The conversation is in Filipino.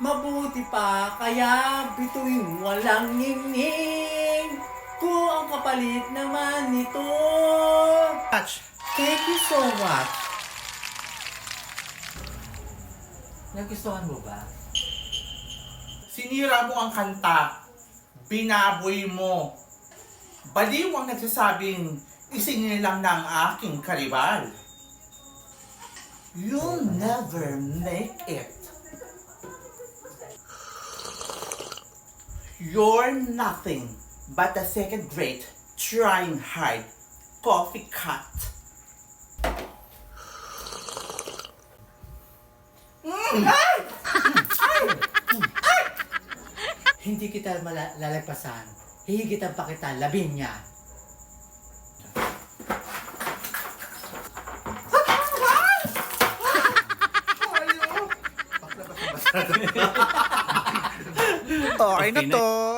Mabuti pa, kaya bituin walang ningning. Kung ang kapalit naman nito. Thank you so much. Nagustuhan mo ba? Sinira mo ang kanta. Binaboy mo. Baliw ang nagsasabing isingin lang ng aking karibal. You'll never make it. You're nothing but a second-rate, trying hard, coffee cut. Hindi kita lalagpasan. Hihigitan pa kita, labing niya. Okay na to.